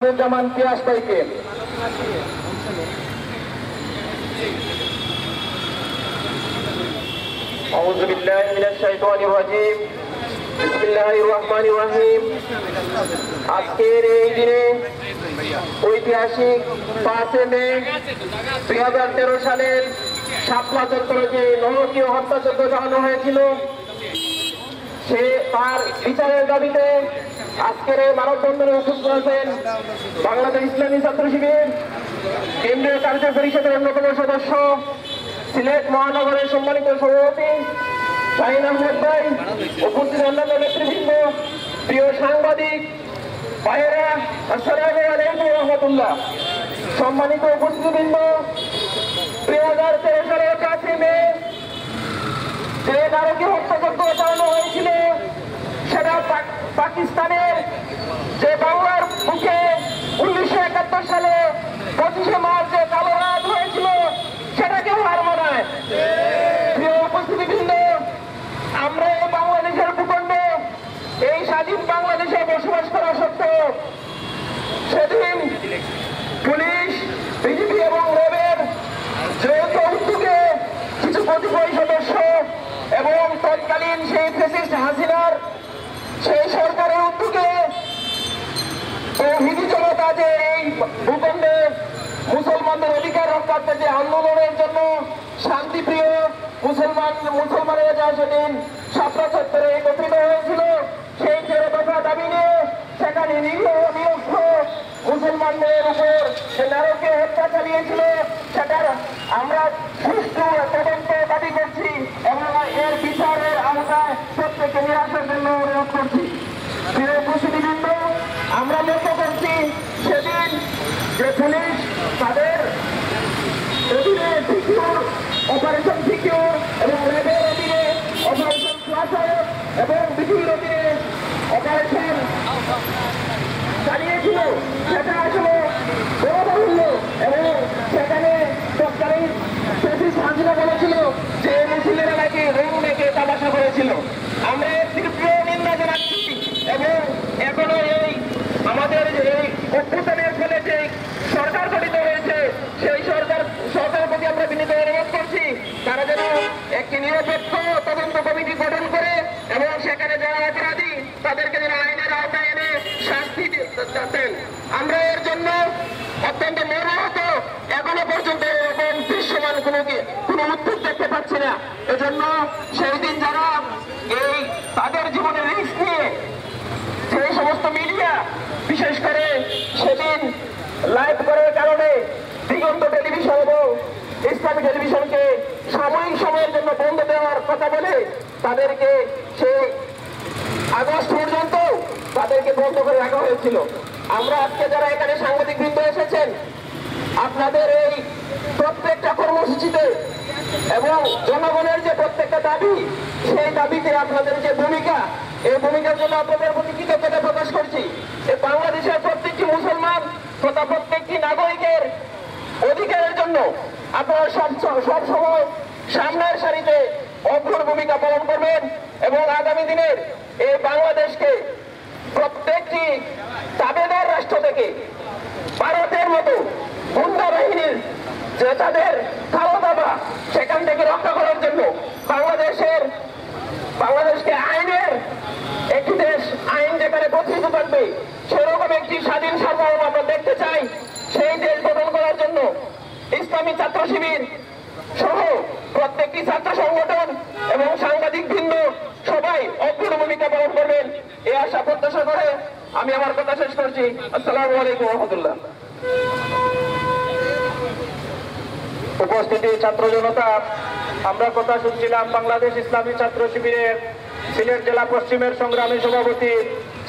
আসাদুজ্জামান পিয়াস ভাইকে। আউযু বিল্লাহি মিনাশ শাইতানির রাজীম। বিসমিল্লাহির রহমানির রহিম। আজকের এই দিনে ঐতিহাসিক 5 মে 2013 সালের শাপলা চত্বরে যে নরকীয় হত্যাযজ্ঞ চালানো হয়েছিল, সে তার বিচারের দাবিতে আজকের এই মানববন্ধনে উপস্থিত হয়েছেন বাংলাদেশ ইসলামী ছাত্র শিবির কেন্দ্রীয় কার্য পরিষদের অন্যতম সদস্য, সিলেট মহানগরের সম্মানিত সভাপতি শাহিন আহমেদ ভাই, উপস্থিত অন্যান্য নেতৃবৃন্দ, প্রিয় সাংবাদিক ভাইয়েরা, আসসালামু আলাইকুম ওয়া রাহমাতুল্লাহ। সম্মানিত উপস্থিতবৃন্দ, 2013 সালের 5 মে যে নারকীয় হত্যাযজ্ঞ চালানো হয়েছিল, সেটা পাকিস্তানের যে বাংলার বুকে 1971 সালে 25 মার্চ যে কালো রাত হয়েছিল, সেটাকে হার মানায়। প্রিয় উপস্থিতিবৃন্দ, আমরা এই বাংলাদেশের ভূখণ্ডে এই স্বাধীন বাংলাদেশে বসবাস করা সত্ত্বেও সেদিন পুলিশ, বিজিবি এবং র্যাবের যৌথ উদ্যোগে কিছু কতিপয় সদস্য এবং তৎকালীন সেই ফ্যাসিস্ট হাসিনার সেই সরকারের উদ্যোগে তৌহিদি জনতা যে এই ভূখণ্ডে মুসলমানদের অধিকার রক্ষার্থে যে আন্দোলনের জন্য শান্তিপ্রিয় মুসলমানেরা যা সেদিন শাপলা চত্বরে একত্রিত হয়েছিল, সেই 13 দফা দাবি নিয়ে সেখানে নিরীহ মুসলমানদের উপর যে নারকীয় হত্যা চালিয়েছিল, সেটার আমরা সুষ্ঠু তদন্ত দাবি করছি এবং এর বিচারের আওতায় প্রত্যেককে নিয়ে আসার জন্য অনুরোধ করছি। প্রিয় উপস্থিতিবৃন্দ, আমরা লক্ষ্য করছি সেদিন যে পুলিশ তাদের অধীনে সিকিউর, অপারেশন সিকিউর এবং র্যাবের অধীনে অপারেশন ফ্লাশার এবং বিজিবির অধীনে অপারেশন চালিয়েছিল, সেটা আসলে বড় বাহুল্য এবং সেখানে তৎকালীন ফ্যাসিস্ট হাসিনা বলেছিল যে মুসলিমরা নাকি রং মেখে তামাশা করেছিল। আমরা এর থেকে প্রিয় নিন্দা জানাচ্ছি এবং এখনো এই আমাদের এই অভ্যুত্থানের ফলে যে সরকার গঠিত হয়েছে, সেই সরকারের প্রতি আমরা বিনীত অনুরোধ করছি তারা যেন একটি নিরপেক্ষ তদন্ত কমিটি গঠন করে এবং সেখানে যারা অপরাধী তাদেরকে যেন আইনের আওতায় এনে শাস্তি দেন। আমরা এর জন্য অত্যন্ত মর্মাহত, এখনো পর্যন্ত এরকম দৃশ্যমান কোনো উদ্যোগ দেখতে পাচ্ছি না। এজন্য সেই দিন যারা এই তাদের জীবনের রিস্ক নিয়ে যে সমস্ত মিডিয়া, বিশেষ করে সেদিন লাইভ করার কারণে দিগন্ত টেলিভিশন এবং ইসলামী টেলিভিশনকে সাময়িক সময়ের জন্য বন্ধ দেওয়ার কথা বলে তাদেরকে সেই আগস্ট পর্যন্ত তাদেরকে বন্ধ করে রাখা হয়েছিল। আমরা আজকে যারা এখানে সাংবাদিকবৃন্দ এসেছেন, আপনাদের এই প্রত্যেকটা কর্মসূচিতে এবং জনগণের যে প্রত্যেকটা দাবি, সেই দাবিতে আপনাদের যে ভূমিকা, এই ভূমিকার জন্য আপনাদের প্রতি কৃতজ্ঞতা প্রকাশ করছি। এই বাংলাদেশের প্রত্যেকটি মুসলমান তথা প্রত্যেকটি নাগরিকের অধিকারের জন্য আপনারা সব সময় সামনের সারিতে অগ্রণী ভূমিকা পালন করবেন এবং আগামী দিনের এই বাংলাদেশকে প্রত্যেকটি তাবেদার রাষ্ট্র থেকে ভারতের মতো গুন্ডা বাহিনীর যে তাদের কালো দাবা, সেখান থেকে রক্ষা করার জন্য বাংলাদেশকে আইনের একটি দেশ, আইন যেখানে প্রতিষ্ঠিত থাকবে সেরকম একটি স্বাধীন সার্বভৌম আমরা দেখতে চাই। সেই দেশ গঠন করার জন্য ইসলামী ছাত্র শিবির সহ প্রত্যেকটি ছাত্র সংগঠন এবং সাংবাদিক বৃন্দ সবাই অগ্রণী ভূমিকা পালন করবেন, এই আশা প্রত্যাশা করে আমি আমার কথা শেষ করছি। আসসালামু আলাইকুম ওয়া রাহমাতুল্লাহ। উপস্থিতি ছাত্র জনতা, আমরা কথা শুনছিলাম বাংলাদেশ ইসলামী ছাত্র শিবিরের সিলেট জেলা পশ্চিমের সংগ্রামী সভাপতি